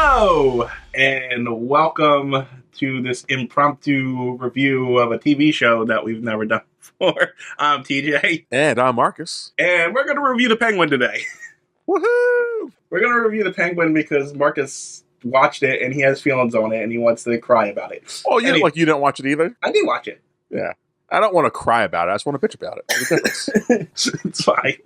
Hello, and welcome to this impromptu review of a TV show that we've never done before. I'm TJ. And I'm Marcus. And we're going to review The Penguin today. Woohoo! We're going to review The Penguin because Marcus watched it and he has feelings on it and he wants to cry about it. Oh, you you didn't watch it either? I did watch it. Yeah. I don't want to cry about it. I just want to bitch about it. What's the difference? It's fine.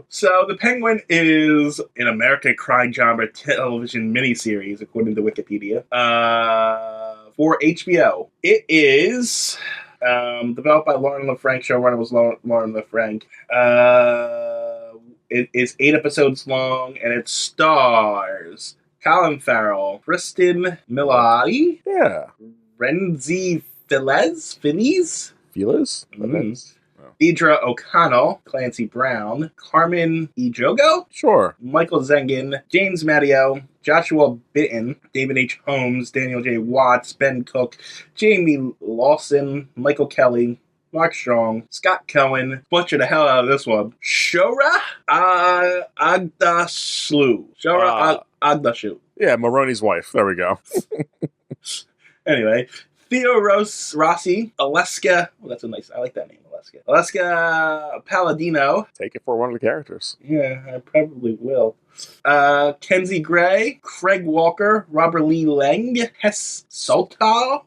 So The Penguin is an American crime genre television miniseries, according to Wikipedia, for HBO. It is developed by Lauren LaFranc. Showrunner was Lauren LaFranc. It is 8 episodes long, and it stars Colin Farrell, Kristen Milioti, Renzi Feliz? Deidre O'Connell, Clancy Brown, Carmen Ejogo, Michael Zengen, James Matteo, Joshua Bitton, David H. Holmes, Daniel J. Watts, Ben Cook, Jamie Lawson, Michael Kelly, Mark Strong, Scott Cohen, butcher the hell out of this one, Shora Agdashlu. Agdashlu. Yeah, Maroney's wife. There we go. Anyway, Theo Rossi, Aleska. Oh, that's a nice. I like that name, Aleska. Aleska Palladino. Take it for one of the characters. Yeah, I probably will. Kenzie Gray, Craig Walker, Robert Lee Lang, Hess Soltu. I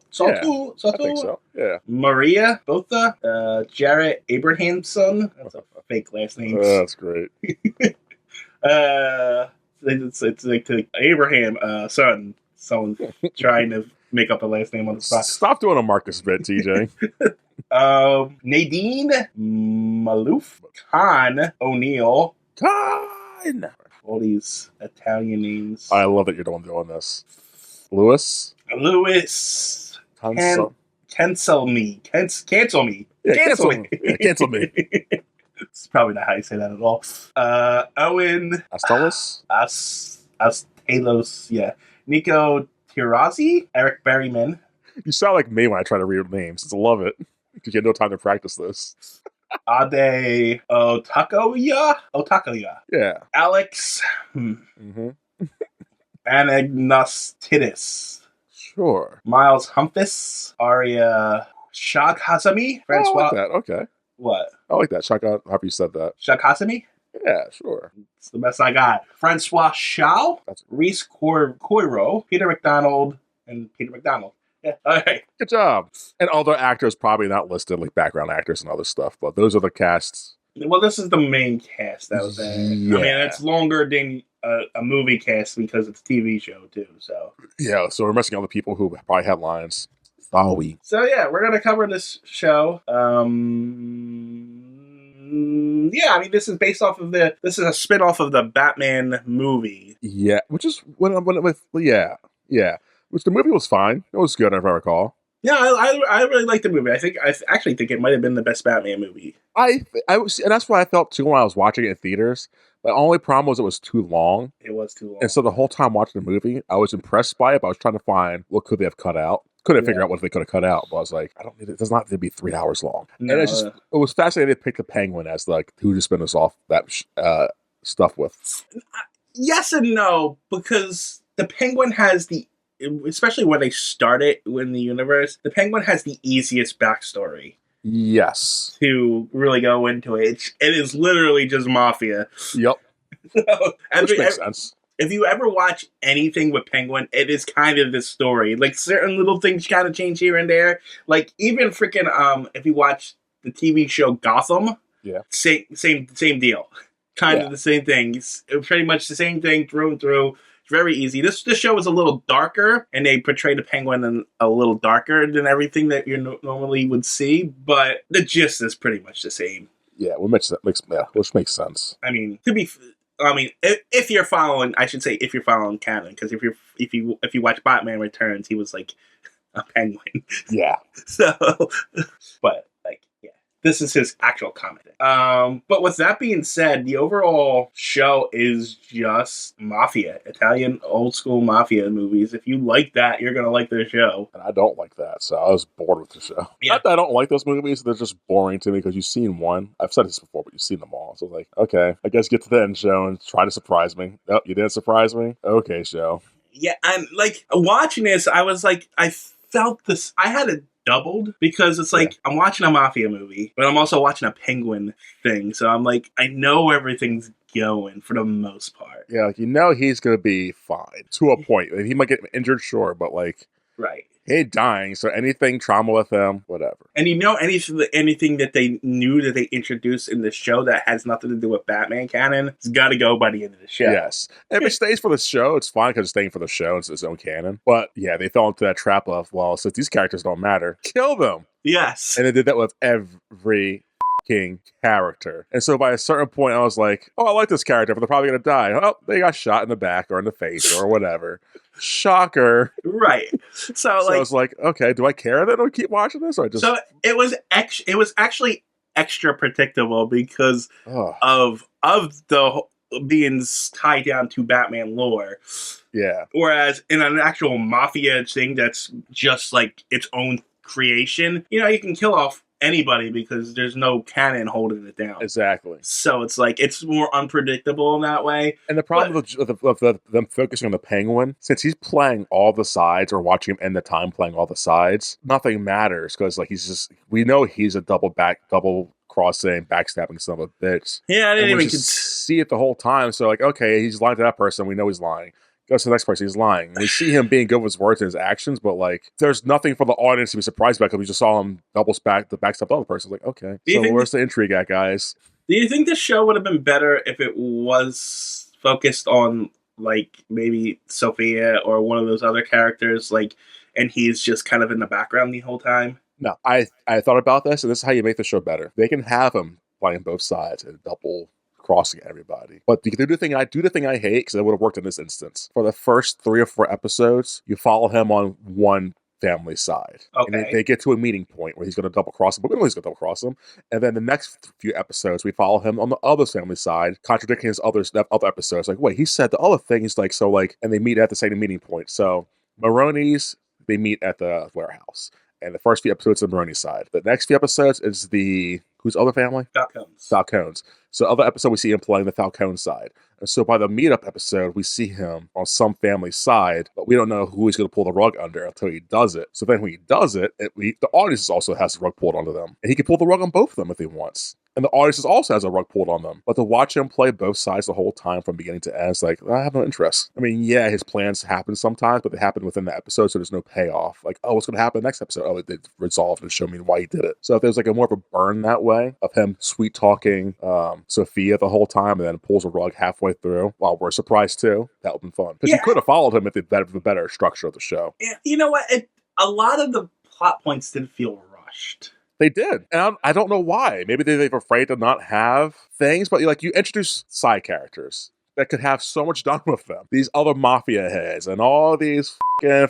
think so. Yeah. Maria Botha, Jarrett Abrahamson. That's a fake last name. That's great. It's like Abraham, son. Someone trying to make up a last name on the spot. Stop doing a Marcus bit, TJ. Nadine Malouf, Khan O'Neill. All these Italian names. I love that you're the one doing this. Lewis. Cancel me. Cancel me. Yeah, cancel me. Yeah, cancel me. It's probably not how you say that at all. Owen Astalos. Astalos. Yeah. Nico Tirazi, Eric Berryman. You sound like me when I try to read names. I love it. Because you had no time to practice this. Ade Otakoya. Yeah. Alex. Anagnostidis. Sure. Miles Humphus. Aria Shaghazami. Francois. I like that. Okay. What? I like that. Shaka, hope you said that. Shaghazami? Yeah, sure. It's the best I got. Francois Shaw, Reese Coiro, Peter McDonald, and Peter McDonald. Yeah, all right. Good job. And other actors probably not listed, like background actors and other stuff, but those are the casts. Well, this is the main cast that was there. Yeah. I mean, it's longer than a movie cast because it's a TV show, too, so. Yeah, so we're missing all the people who probably had lines. We? So, yeah, we're going to cover this show. Yeah, I mean, this is based off of this is a spin-off of the Batman movie. Yeah, which is which the movie was fine. It was good, if I recall. Yeah, I really liked the movie. I actually think it might have been the best Batman movie. I was, and that's what I felt too when I was watching it in theaters. The only problem was it was too long. It was too long. And so the whole time watching the movie, I was impressed by it, but I was trying to find what could they have cut out. Couldn't figure out what they could have cut out, but I was like, it does not need to be 3 hours long. No, and it was fascinating to pick the Penguin as like who to spin us off that stuff with. Yes and no, because the Penguin has especially where they started in the universe, the Penguin has the easiest backstory. Yes. To really go into it. It is literally just mafia. Yep. So, which makes sense. If you ever watch anything with Penguin, it is kind of this story. Like, certain little things kind of change here and there. Like, even freaking, if you watch the TV show Gotham, same deal. Kind of the same thing. It's pretty much the same thing through and through. It's very easy. This show is a little darker, and they portray the Penguin a little darker than everything that you normally would see, but the gist is pretty much the same. Yeah, which makes sense. I mean, if you're following, I should say, if you're following canon, because if you watch Batman Returns, he was like a penguin. Yeah. So, but like, yeah. This is his actual comment. But with that being said, the overall show is just mafia, Italian old school mafia movies. If you like that, you're gonna like the show. And I don't like that, so I was bored with the show. Yeah. Not that I don't like those movies; they're just boring to me because you've seen one. I've said this before, but you've seen them all. So like, okay, I guess get to the end show and try to surprise me. Oh, you didn't surprise me? Okay, show. Yeah, and like watching this, I was like, I felt this. I had it doubled because it's like I'm watching a mafia movie, but I'm also watching a Penguin thing. So I'm like, I know everything's going for the most part. Yeah, like, you know he's gonna be fine to a point. He might get injured, sure, but like, right. He ain't dying, so anything trauma with him, whatever. And you know anything that they knew that they introduced in the show that has nothing to do with Batman canon, it's got to go by the end of the show. Yes. If it stays for the show, it's fine because it's staying for the show. It's its own canon. But yeah, they fell into that trap of, well, since these characters don't matter, kill them. Yes. And they did that with every character. And so by a certain point, I was like, oh, I like this character, but they're probably going to die. Oh, they got shot in the back or in the face or whatever. Shocker. Right. So I was like, okay, do I care then or keep watching this? Or just... So it was actually extra predictable because of the being tied down to Batman lore. Yeah. Whereas in an actual mafia thing that's just like its own creation, you know, you can kill off anybody because there's no canon holding it down. Exactly. So it's like it's more unpredictable in that way. And the problem with them focusing on the Penguin, since he's playing all the sides or watching him end the time playing all the sides, nothing matters because like we know he's a double crossing, backstabbing son of a bitch. Yeah, I didn't even see it the whole time. So like, okay, he's lying to that person. We know he's lying. Goes to the next person, he's lying. We see him being good with his words and his actions, but like, there's nothing for the audience to be surprised about because we just saw him backstab the other person. Like, okay, so where's the intrigue at, guys? Do you think this show would have been better if it was focused on like maybe Sophia or one of those other characters, like, and he's just kind of in the background the whole time? No, I thought about this, and this is how you make the show better. They can have him playing both sides and double crossing everybody. But do the thing I hate, because it would have worked in this instance. For the first 3 or 4 episodes, you follow him on one family side. Okay. And they get to a meeting point where he's going to double cross him, but we know he's going to double cross him. And then the next few episodes, we follow him on the other family side, contradicting his other episodes. Like, wait, he said the other thing. He's like, so like, and they meet at the same meeting point. So Maroney's, they meet at the warehouse. And the first few episodes of Maroney's side. The next few episodes is whose other family? Falcones. So other episode, we see him playing the Falcone side. And so by the meetup episode, we see him on some family side, but we don't know who he's going to pull the rug under until he does it. So then when he does it, the audience also has the rug pulled onto them. And he can pull the rug on both of them if he wants. And the audience also has a rug pulled on them. But to watch him play both sides the whole time from beginning to end, it's like, I have no interest. I mean, yeah, his plans happen sometimes, but they happen within the episode, so there's no payoff. Like, oh, what's going to happen next episode? Oh, they resolved and show me why he did it. So if there's like a more of a burn that way of him sweet-talking Sophia the whole time and then pulls a rug halfway through, while we're surprised too, that would have been fun. Because you could have followed him if they had the better structure of the show. Yeah, you know what? A lot of the plot points didn't feel rushed. They did. And I don't know why. Maybe they're afraid to not have things, but like you introduce side characters that could have so much done with them. These other mafia heads and all these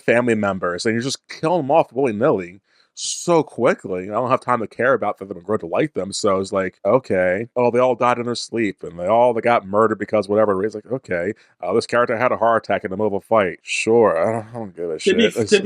family members, and you're just killing them off willy-nilly so quickly. I don't have time to care about them and grow to like them. So it's like, okay, oh, they all died in their sleep and they got murdered because whatever. It's like, okay, this character had a heart attack in the middle of a fight. Sure, I don't give a shit. To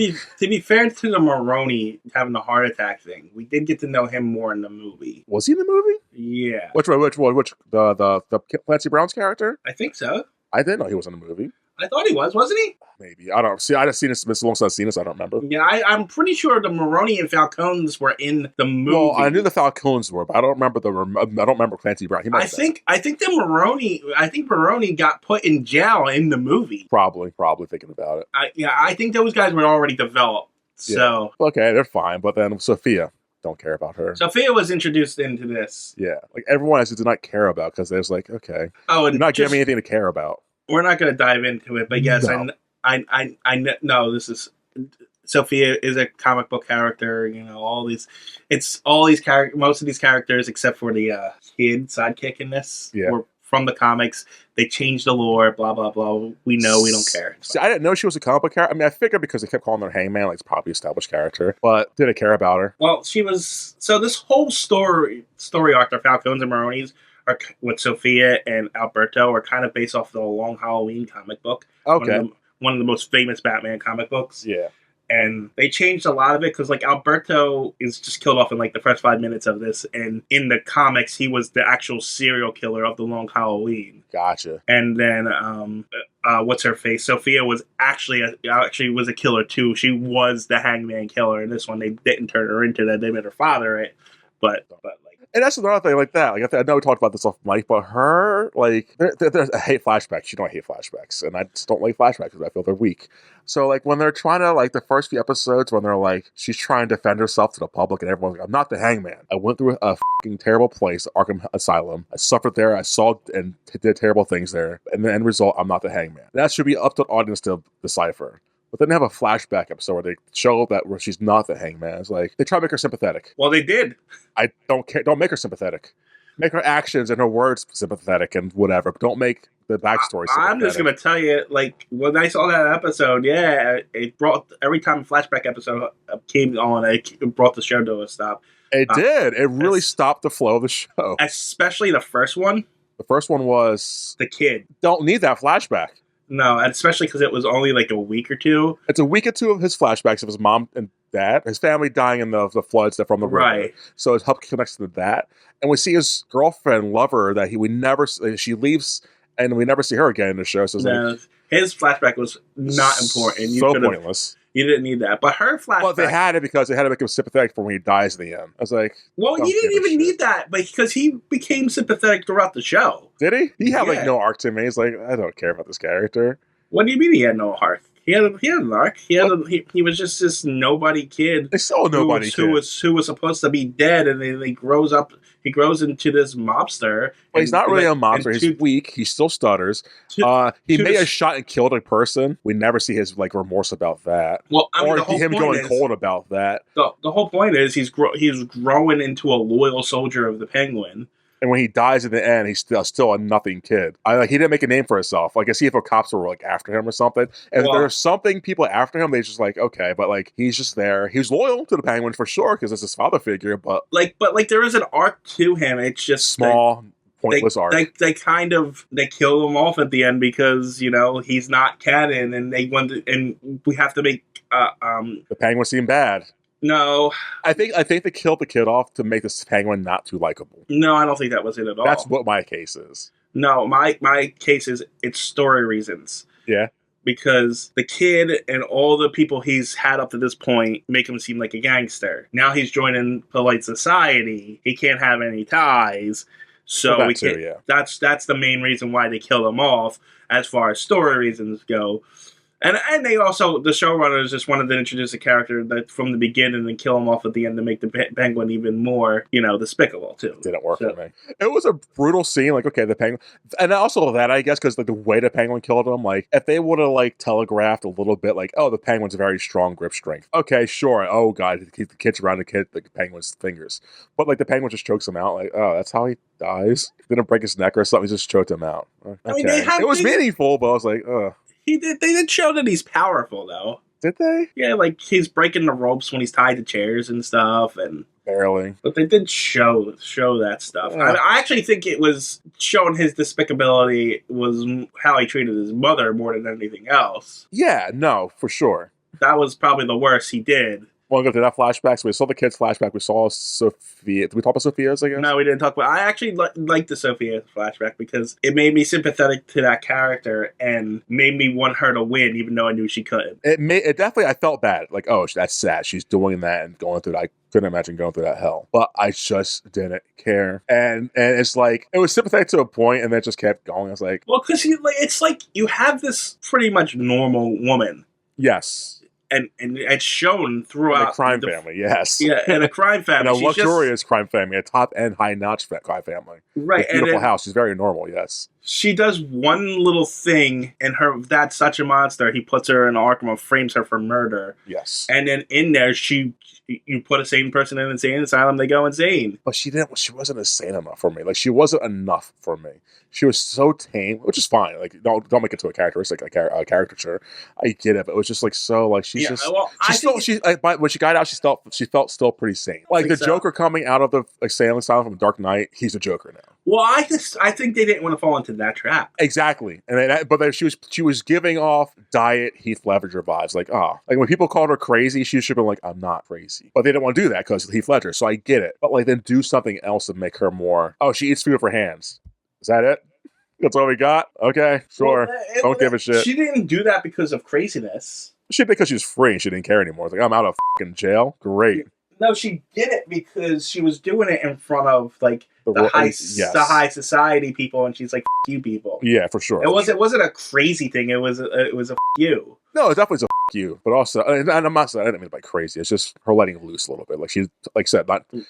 be fair to the Maroney having the heart attack thing, we did get to know him more in the movie. Was he in the movie? Yeah. Which one? The Clancy Brown's character? I think so. I didn't know he was in the movie. I thought he wasn't he? Maybe. I don't see. I just seen this so long since I've seen this. I don't remember. Yeah, I'm pretty sure the Maroney and Falcones were in the movie. Well, I knew the Falcones were, but I don't remember Clancy Brown. I think Maroney got put in jail in the movie. Probably thinking about it. I think those guys were already developed. So okay, they're fine. But then Sophia, don't care about her. Sophia was introduced into this. Yeah, like everyone else did not care about because there's like, okay, you're not giving me anything to care about. We're not going to dive into it, but yes, no. I know this is Sophia is a comic book character. You know, most of these characters except for the kid sidekick in this were from the comics. They changed the lore, blah, blah, blah. We know, we don't care. See, I didn't know she was a comic book character. I mean, I figured because they kept calling her Hangman, like it's probably an established character, but didn't care about her. Well, she was... So this whole story arc, the Falcons and Maronis, are with Sophia and Alberto, are kind of based off the Long Halloween comic book. Okay. One of the most famous Batman comic books. Yeah. And they changed a lot of it because, like, Alberto is just killed off in, like, the first 5 minutes of this. And in the comics, he was the actual serial killer of the Long Halloween. Gotcha. And then, what's her face? Sophia was actually was a killer, too. She was the Hangman killer. In this one, they didn't turn her into that. They made her father it. But like... And that's another thing like that. Like I know we talked about this off mic, but her, like, I hate flashbacks. You know I hate flashbacks. And I just don't like flashbacks because I feel they're weak. So, like, when they're trying to, like, the first few episodes, when they're, like, she's trying to defend herself to the public and everyone's like, I'm not the Hangman. I went through a fucking terrible place, Arkham Asylum. I suffered there. I saw and did terrible things there. And the end result, I'm not the Hangman. That should be up to the audience to decipher. But then they have a flashback episode where they show that where she's not the Hangman. It's like, they try to make her sympathetic. Well, they did. I don't care. Don't make her sympathetic. Make her actions and her words sympathetic and whatever. But don't make the backstory sympathetic. I'm just going to tell you, like, when I saw that episode, yeah, it brought, every time a flashback episode came on, it brought the show to a stop. It did. It really stopped the flow of the show. Especially the first one. The first one was... The kid. Don't need that flashback. No, and especially because it was only like a week or two. It's a week or two of his flashbacks of his mom and dad, his family dying in the floods from the river. Right. So it helped connect to that. And we see his girlfriend, lover, that she leaves, and we never see her again in the show. So like, his flashback was not important. So pointless. You didn't need that. But her flashback... Well, they had it because they had to make him sympathetic for when he dies in the end. I was like... Well, you didn't even need that, because he became sympathetic throughout the show. Did he? He had, like, no arc to me. He's like, I don't care about this character. What do you mean he had no arc? He had an arc. He was just this nobody kid. It's so nobody kid. Who was supposed to be dead, and then he grows up. He grows into this mobster. Well, he's not really a mobster. He's weak. He still stutters. He may have shot and killed a person. We never see his like remorse about that. Well, I mean, or him going cold about that. The whole point is he's growing into a loyal soldier of the Penguin. And when he dies in the end, he's still a nothing kid. He didn't make a name for himself. Like, I see if cops were like after him or something. And if there's something people after him, they just like, okay, but like he's just there. He's loyal to the Penguin for sure because it's his father figure. But there is an arc to him. It's just small, pointless arc. They kill him off at the end because he's not canon, and we have to make the Penguin seem bad. No. I think they killed the kid off to make this Penguin not too likable. No, I don't think that was it at all. That's what my case is. No, my case is it's story reasons. Yeah. Because the kid and all the people he's had up to this point make him seem like a gangster. Now he's joining polite society. He can't have any ties. So that's the main reason why they kill him off as far as story reasons go. And they also, the showrunners just wanted to introduce a character that from the beginning and kill him off at the end to make the Penguin even more, despicable, too. Didn't work for me. It was a brutal scene, like, okay, the Penguin... And also that, I guess, because like, the way the Penguin killed him, like, if they would have, like, telegraphed a little bit, like, oh, the Penguin's a very strong grip strength. Okay, sure. Oh, God, the kid's around the Penguin's fingers. But, like, the Penguin just chokes him out, like, oh, that's how he dies? Didn't break his neck or something, he just choked him out. Okay. I mean, it was meaningful, but I was like, ugh. They did show that he's powerful, though. Did they? Yeah, like, he's breaking the ropes when he's tied to chairs and stuff, and... Barely. But they did show that stuff. Yeah. I actually think it was showing his despicability was how he treated his mother more than anything else. Yeah, no, for sure. That was probably the worst he did. Want to go through that flashback? So we saw the kids' flashback. We saw Sophia. Did we talk about Sophia's again? No, we didn't talk about. I actually liked the Sophia flashback because it made me sympathetic to that character and made me want her to win, even though I knew she couldn't. It definitely. I felt bad. Like, oh, that's sad. She's doing that and going through that. I couldn't imagine going through that hell. But I just didn't care. And it's like it was sympathetic to a point, and then it just kept going. I was like, well, because it's like you have this pretty much normal woman. Yes. And it's shown throughout. A crime family, yes. Yeah, and a crime family. And a luxurious crime family, a top-end, high-notch crime family. Right. With beautiful house. She's very normal, yes. She does one little thing, and her that's such a monster. He puts her in Arkham and frames her for murder. Yes. And then in there, you put a sane person in an insane asylum, they go insane. But she wasn't insane enough for me. Like, she wasn't enough for me. She was so tame, which is fine. Like, don't make it to a characteristic, a caricature. I get it, but it was just like so. Like, she's just. Well, when she got out, she felt still pretty sane. Like the Joker coming out of the insane asylum from Dark Knight, he's the Joker now. Well, I think they didn't want to fall into that trap. Exactly, but she was giving off diet Heath Ledger vibes. Like, like when people called her crazy, she should have been like, I'm not crazy. But they didn't want to do that because Heath Ledger. So I get it. But like, then do something else to make her more. Oh, she eats food with her hands. Is that it? That's all we got? Okay, sure. Well, don't give a shit. She didn't do that because of craziness. She did because she was free and she didn't care anymore. It's like, I'm out of fucking jail. Great. No, she did it because she was doing it in front of like the high society people, and she's like, "F you people." Yeah, for sure. It wasn't a crazy thing. It was a F you. No, it definitely is a F you. But also, and I'm not saying I didn't mean by crazy. It's just her letting loose a little bit. Like she said,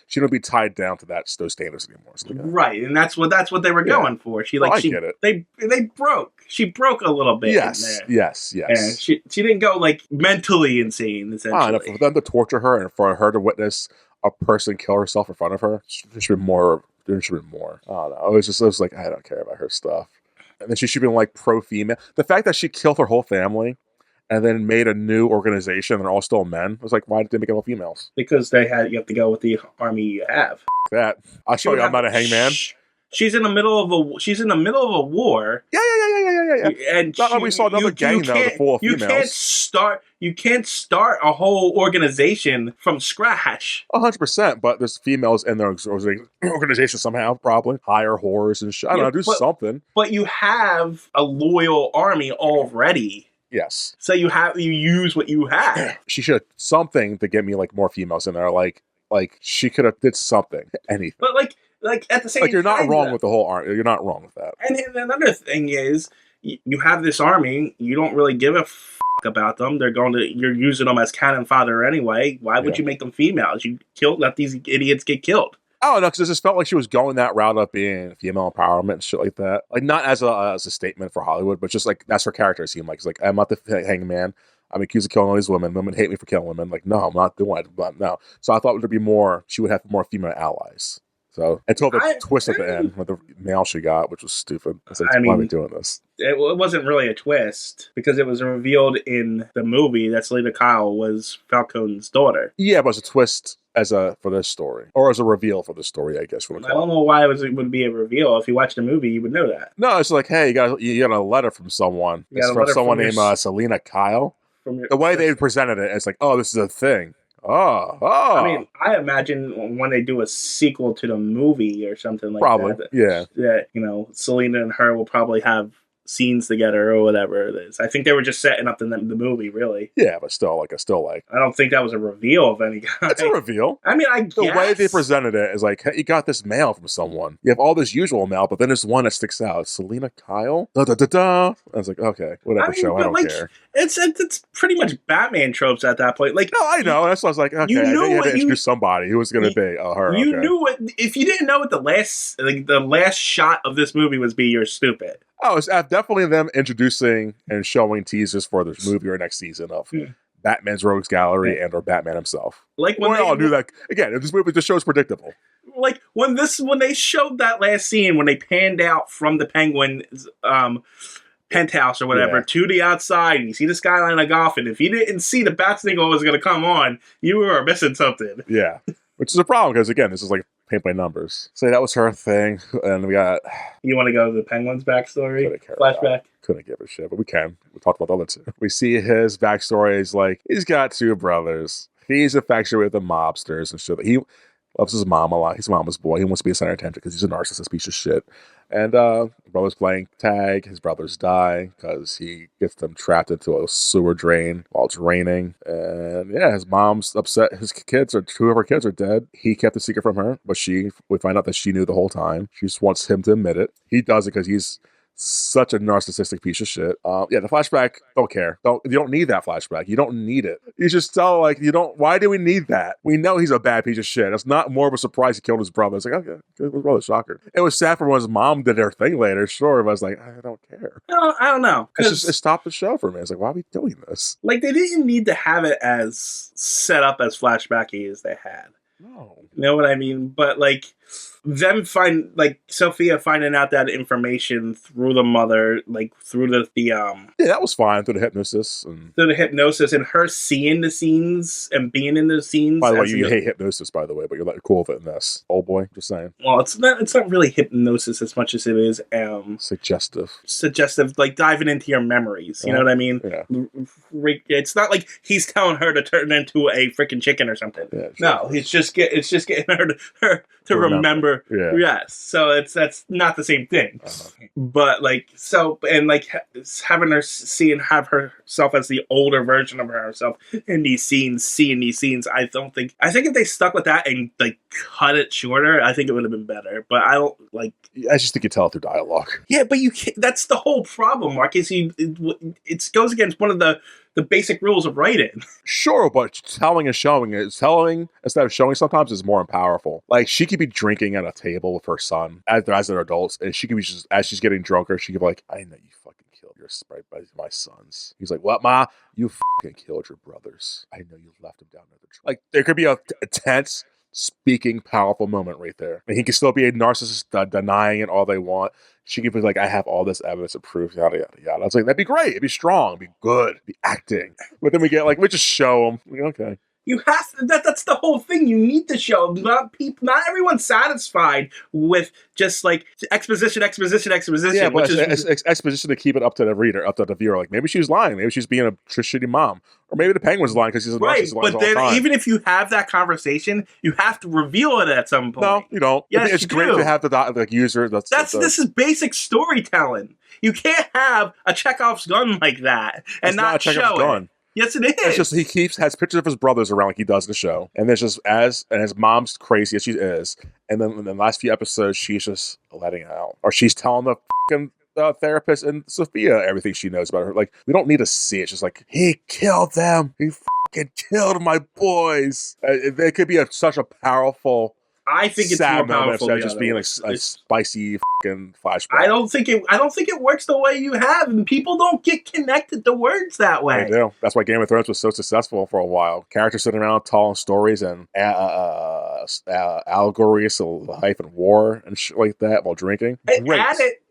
she don't be tied down to those standards anymore. So right, and that's what they were going for. I get it. They broke. She broke a little bit. Yes. And she didn't go like mentally insane. Essentially, for them to torture her and for her to witness a person kill herself in front of her, there should be more. There should be more. I don't know. It was like, I don't care about her stuff. And then she should be like pro-female. The fact that she killed her whole family and then made a new organization and they're all still men, I was like, why did they make it all females? Because you have to go with the army you have. That. I'll show you I'm not a hangman. She's in the middle of a war. Yeah. And we saw another gang now full of females. You can't start a whole organization from scratch. 100%, but there's females in their organization somehow, probably. Hire whores and shit. I don't know, something. But you have a loyal army already. Yes. So you use what you have. She should have something to get me like more females in there. Like she could have did something. Anything. But like at the same time, you're not wrong with the whole army. You're not wrong with that. And another thing is, you have this army. You don't really give a f*** about them. You're using them as cannon fodder anyway. Why would you make them females? Let these idiots get killed. Oh no, because it just felt like she was going that route of being female empowerment and shit like that. Like not as a statement for Hollywood, but just like that's her character. It seemed like it's like I'm not the hangman. I'm accused of killing all these women. Women hate me for killing women. Like no, I'm not doing it. But no. So I thought there'd be more. She would have more female allies. So until the twist at the end with the mail she got, which was stupid. Why are we doing this? It wasn't really a twist because it was revealed in the movie that Selena Kyle was Falcone's daughter. Yeah, but it's a twist for this story, or as a reveal for the story, I guess. I don't know why it would be a reveal. If you watch the movie, you would know that. No, it's like, hey, you got a letter from someone. It's from someone named Selena Kyle. The way they presented it, it's like, oh, this is a thing. Oh. I mean, I imagine when they do a sequel to the movie or something like that. Yeah. That, Selena and her will probably have scenes together or whatever it is. I think they were just setting up the movie, really. Yeah, but still. I don't think that was a reveal of any kind. It's a reveal. I mean, the way they presented it is like, hey, you got this mail from someone. You have all this usual mail, but then there's one that sticks out. Selena Kyle? Da-da-da-da. I was like, okay, whatever, show. I don't care. It's pretty much Batman tropes at that point. Like, no, I know. That's why I was like, okay, you had to introduce somebody who was going to be her. You knew what. If you didn't know what the last shot of this movie was, you're stupid. Oh, it's definitely them introducing and showing teasers for this movie or next season of Batman's Rogues Gallery and or Batman himself. Like when we all knew that. Again, this movie, the show's predictable. Like when they showed that last scene when they panned out from the Penguin's penthouse or whatever to the outside, and you see the skyline of Gotham. If you didn't see the bat signal was going to come on, you were missing something. Yeah, which is a problem because again, this is like paint by numbers. So that was her thing, and we got. You want to go to the Penguin's backstory? Flashback. Couldn't give a shit, but we can. We talked about the other two. We see his backstory is like he's got two brothers. He's infatuated with the mobsters and shit. He loves his mom a lot. He's mama's boy. He wants to be a center of attention because he's a narcissist piece of shit. And brother's playing tag. His brothers die because he gets them trapped into a sewer drain while it's raining. And his mom's upset. Two of her kids are dead. He kept the secret from her, but we find out that she knew the whole time. She just wants him to admit it. He does it because he's such a narcissistic piece of shit. Yeah, the flashback, don't care. You don't need that flashback. You don't need it. You just tell, like, you don't, why do we need that? We know he's a bad piece of shit. It's not more of a surprise he killed his brother. It's like, okay, his brother, shocker. It was sad for when his mom did her thing later, sure, but I was like, I don't care. No, I don't know. It stopped the show for me. It's like, why are we doing this? Like, they didn't need to have it as set up as flashbacky as they had. No. You know what I mean? But, like, Sophia finding out that information through the mother, like, through the yeah, that was fine, through the hypnosis. And her seeing the scenes and being in those scenes. By the way, you hate hypnosis, by the way, but you're like cool with it in this. Old boy, just saying. Well, it's not really hypnosis as much as it is suggestive, like diving into your memories. You know what I mean? Yeah. It's not like he's telling her to turn into a freaking chicken or something. Yeah, no, it's just getting her to remember. Yeah. Yes. So that's not the same thing. But having her have herself as the older version of herself in these scenes, seeing these scenes, I think if they stuck with that and like cut it shorter, I think it would have been better. But I don't like. I just think you tell it through dialogue. Yeah, but you can't, that's the whole problem, Marcus. It goes against one of the basic rules of writing. Sure, but telling and showing it. Telling instead of showing sometimes is more powerful. Like, she could be drinking at a table with her son as they're adults, and she could be just, as she's getting drunker, she could be like, I know you fucking killed your sprite by my sons. He's like, what, Ma? You fucking killed your brothers. I know you left them down there. Like, there could be a tense, speaking, powerful moment right there. And he can still be a narcissist denying it all they want. She could be like, I have all this evidence to prove, yada, yada, yada. I was like, that'd be great. It'd be strong. It'd be good. It'd be acting. But then we just show them. Like, okay. You have to, that's the whole thing. You need to show. Not everyone's satisfied with just like exposition. Yeah, but it's exposition to keep it up to the reader, up to the viewer. Like, maybe she's lying. Maybe she's being a shitty mom. Or maybe the Penguin's lying because he's a narcissist. Right, but then even if you have that conversation, you have to reveal it at some point. No, you don't. Yes, it's great to have the user. This is basic storytelling. You can't have a Chekhov's gun like that and not show it. Yes, it is. It's just has pictures of his brothers around like he does in the show, and there's just and his mom's crazy as she is, and then in the last few episodes she's just letting it out, or she's telling the fucking therapist and Sophia everything she knows about her. Like, we don't need to see it. It's just like, he killed them. He fucking killed my boys. It could be such a powerful. I think it's more powerful instead of just being like a spicy fucking flashback. I don't think it works the way you have, and people don't get connected to words that way. They do. That's why Game of Thrones was so successful for a while. Characters sitting around telling stories and allegories of life and war and shit like that while drinking.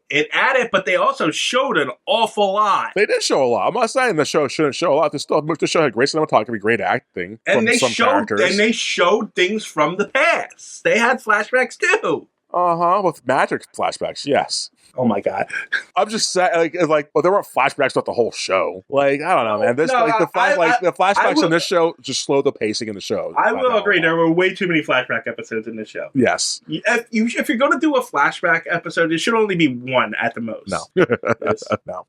It added, but they also showed an awful lot. They did show a lot. I'm not saying the show shouldn't show a lot. The show had great cinematography, great acting, and they showed things from the past. They had flashbacks too. With magic flashbacks, yes. Oh my god! I'm just saying, well, there weren't flashbacks throughout the whole show. Like, I don't know, man. The flashbacks in this show just slow the pacing in the show. I will agree. There were way too many flashback episodes in this show. Yes. If you're going to do a flashback episode, it should only be one at the most. No.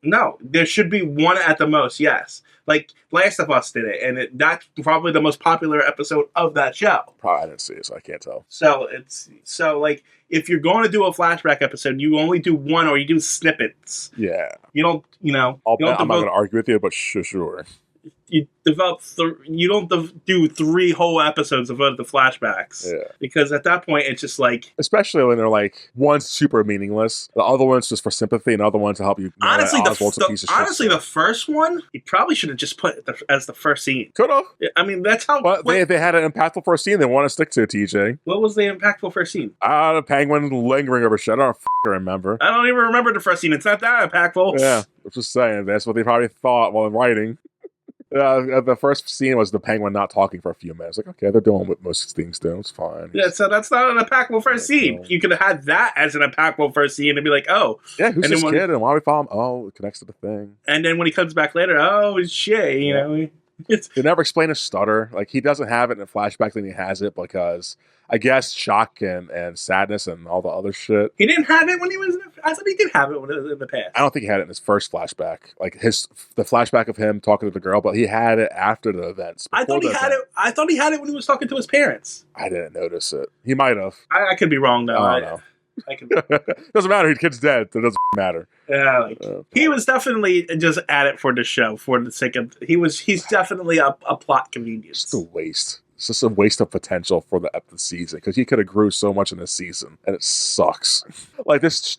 No. There should be one at the most. Yes. Like Last of Us did it, and that's probably the most popular episode of that show. Probably I didn't see it, so I can't tell. So if you're going to do a flashback episode, you only do one, or you do snippets. Yeah. You don't. I'm not going to argue with you, but sure. You develop. You don't do 3 whole episodes of the flashbacks. Yeah. Because at that point, it's just like, especially when they're like, one's super meaningless, the other one's just for sympathy, and the other one's to help you. Honestly, the first one you probably should have just put as the first scene. Could have. I mean, that's how. But they had an impactful first scene. They want to stick to it, TJ. What was the impactful first scene? The penguin lingering over shit. I don't remember. I don't even remember the first scene. It's not that impactful. Yeah, I'm just saying. That's what they probably thought while writing. The first scene was the penguin not talking for a few minutes. Like, okay, they're doing what most things do. It's fine. Yeah, so that's not an impactful first scene. You could have had that as an impactful first scene and be like, oh. Yeah, who's this kid and why do we follow him? Oh, it connects to the thing. And then when he comes back later, oh, it's Shay, you know. They never explain his stutter. Like, he doesn't have it in a flashback, then he has it because, I guess, shock and sadness and all the other shit. He didn't have it when he was I thought he did have it when it was in the past. I don't think he had it in his first flashback. Like, the flashback of him talking to the girl, but he had it after the events. I thought he had it when he was talking to his parents. I didn't notice it. He might have. I could be wrong, though. I don't know. Doesn't matter. The kid's dead. It doesn't matter. Yeah, he was definitely just at it for the show, for the sake of. He's definitely a plot convenience. It's a waste. It's just a waste of potential for the season because he could have grew so much in this season, and it sucks. Like this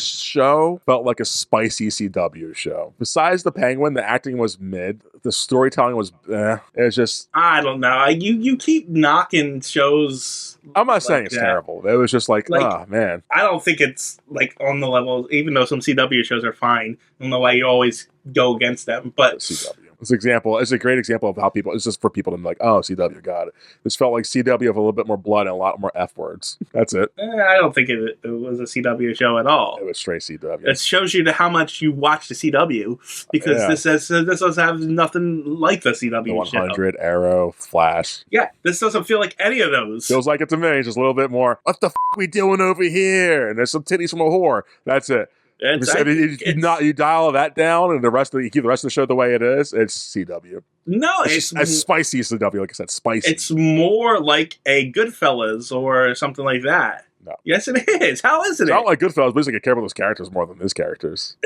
show felt like a spicy CW show. Besides the Penguin, the acting was mid. The storytelling was it was just. I don't know. You keep knocking shows. I'm not saying it's terrible. It was just like, oh man. I don't think it's like on the level. Even though some CW shows are fine, I don't know why you always go against them. But CW. It's a great example of how people. It's just for people to be like, oh, CW got it. This felt like CW with a little bit more blood and a lot more F words. That's it. I don't think it was a CW show at all. It was straight CW. It shows you how much you watch the CW because this doesn't have nothing like the CW the 100, show. Arrow, Flash. Yeah, this doesn't feel like any of those. Feels like it to me. Just a little bit more. What the we doing over here? And there's some titties from a whore. That's it. You dial that down, and you keep the rest of the show the way it is. It's CW. No, it's as spicy as CW. Like I said, spicy. It's more like a Goodfellas or something like that. No. Yes, it is. How is it? It's not like Goodfellas. But I care about those characters more than his characters.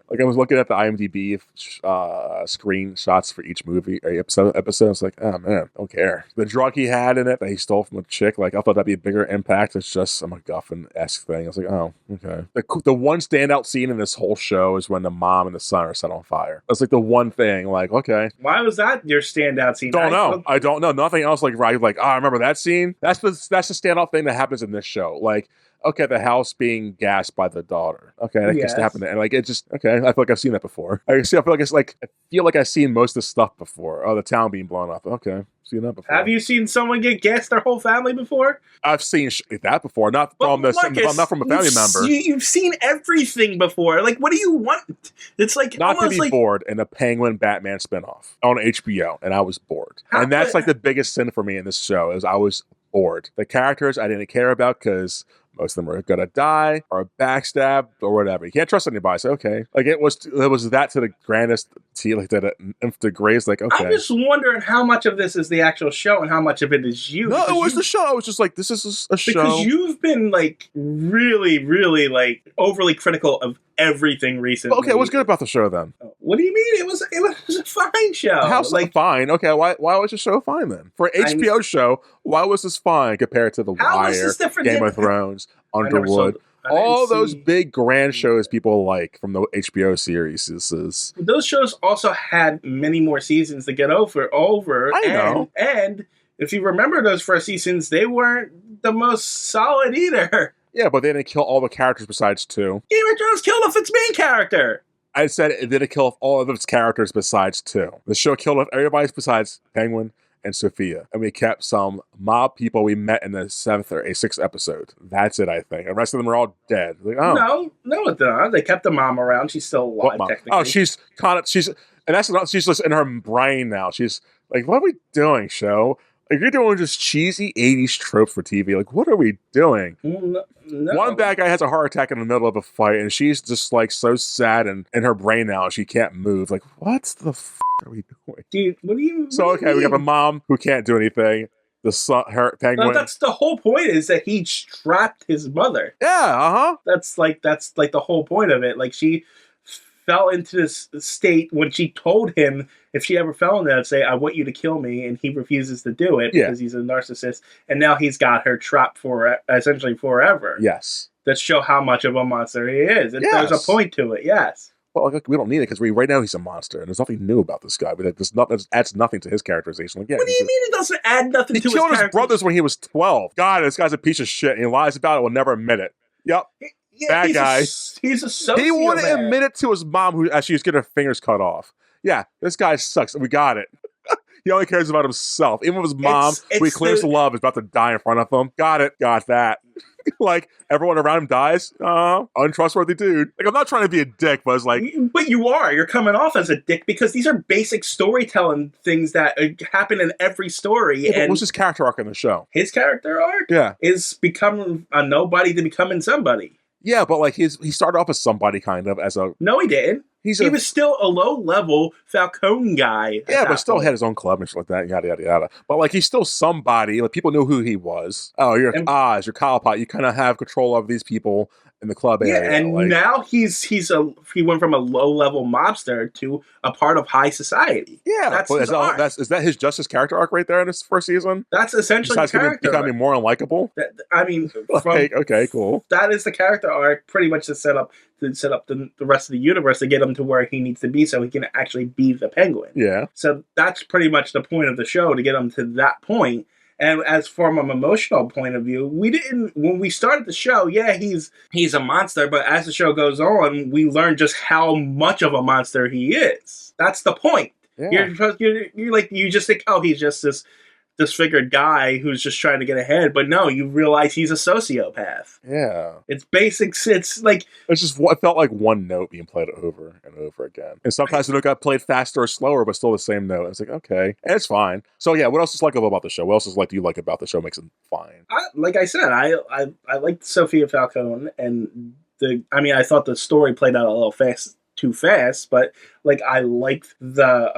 Like I was looking at the IMDb screenshots for each movie or episode. It's like, oh man, I don't care. The drug he had in it that he stole from a chick, like I thought that'd be a bigger impact. It's just a MacGuffin-esque thing. I was like, oh, okay. The one standout scene in this whole show is when the mom and the son are set on fire. That's like the one thing. Like, okay, why was that your standout scene? I don't know. Nothing else. Like, right? Like, I remember that scene. That's the standout thing that happens in this show. Like. Okay, the house being gassed by the daughter. Okay, that gets to happen, and like it just I feel like I've seen that before. I feel like I've seen most of this stuff before. Oh, the town being blown up. Okay, seen that before. Have you seen someone get gassed their whole family before? I've seen that before, not from a family member. You've seen everything before. Like, what do you want? It's like not to be bored in a Penguin Batman spinoff on HBO, and I was bored. And that's like the biggest sin for me in this show is I was bored. The characters I didn't care about because. Most of them are gonna die or backstab or whatever. You can't trust anybody. So okay, like it was that to the grandest like to the nth degree. Like okay, I'm just wondering how much of this is the actual show and how much of it is you. No, it was the show. I was just like, this is a show because you've been like really, really like overly critical of everything recently. Okay, what's good about the show then? What do you mean? It was a fine show. How's like fine? Okay, why was the show fine then? For an HBO show, why was this fine compared to The Wire, Game of Thrones, Underwood? All those big grand shows people like from the HBO series. Those shows also had many more seasons to get over. I know. And if you remember those first seasons, they weren't the most solid either. Yeah, but they didn't kill all the characters besides 2. Game of Thrones killed off its main character. I said it didn't kill off all of its characters besides 2. The show killed off everybody besides Penguin and Sophia. And we kept some mob people we met in the 7th or 6th episode. That's it, I think. The rest of them are all dead. Like, oh. No, it's not. They kept the mom around. She's still alive, technically. Oh, she's just in her brain now. She's like, what are we doing, show? Like, you're doing just cheesy 80s tropes for TV. Like, what are we doing? No. One bad guy has a heart attack in the middle of a fight, and she's just, like, so sad and in her brain now, she can't move. Like, what the are we doing? Dude, what do you So, okay, we got the mom who can't do anything. The son, her Penguin. No, that's the whole point is that he trapped his mother. Yeah, uh-huh. That's like the whole point of it. Like, she fell into this state when she told him if she ever fell in that, say, I want you to kill me, and he refuses to do it because he's a narcissist, and now he's got her trapped for essentially forever. Yes. That show how much of a monster he is. There's a point to it, yes. Well, like, we don't need it because right now he's a monster, and there's nothing new about this guy. That adds nothing to his characterization. Like, what do you mean it doesn't add nothing to his character? He killed his brothers when he was 12. God, this guy's a piece of shit, and he lies about it, will never admit it. Yep. Yeah, bad guy. He's a sociopath. He wouldn't admit it to his mom as she was getting her fingers cut off. Yeah, this guy sucks. We got it. He only cares about himself. Even with his mom, who he claims to love, is about to die in front of him. Got it. Got that. Like, everyone around him dies. Untrustworthy dude. Like, I'm not trying to be a dick, but it's like... But you are. You're coming off as a dick because these are basic storytelling things that happen in every story. Yeah, and what's his character arc in the show? His character arc? Yeah. Is becoming a nobody to becoming somebody. Yeah, but like he started off as somebody kind of as a... No, he didn't. He was still a low-level Falcone guy. Yeah, but still had his own club and shit like that, yada, yada, yada. But, like, he's still somebody. Like, people knew who he was. Oh, you're Oz, you're Cobblepot. You kind of have control of these people in the club area. Yeah, and like, now he went from a low-level mobster to a part of high society. Yeah, that's but his arc. Is that his Justice character arc right there in this first season? That's essentially the character becoming more unlikable. I mean, okay, cool. That is the character arc, pretty much to set up the rest of the universe to get him to where he needs to be, so he can actually be the Penguin. Yeah. So that's pretty much the point of the show, to get him to that point. And as from an emotional point of view, when we started the show, yeah, he's a monster, but as the show goes on, we learn just how much of a monster he is. That's the point. Yeah. You just think, oh, he's just this disfigured guy who's just trying to get ahead, but no, you realize he's a sociopath. Yeah. It's basics. It's like... It felt like one note being played over and over again. And sometimes the note got played faster or slower, but still the same note. It's like, okay. And it's fine. So yeah, what else is likable about the show? What else do you like about the show makes it fine? Like I said, I liked Sophia Falcone, and I thought the story played out a little too fast, but like I liked the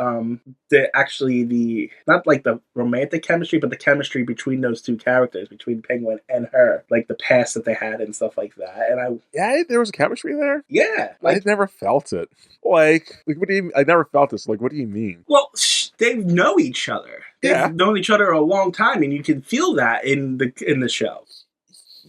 not like the romantic chemistry, but the chemistry between those two characters, between Penguin and her, like the past that they had and stuff like that. And there was a chemistry there. Yeah, I never felt it. Like what do you? I never felt this. Like, what do you mean? Well, they know each other. They've known each other a long time, and you can feel that in the show.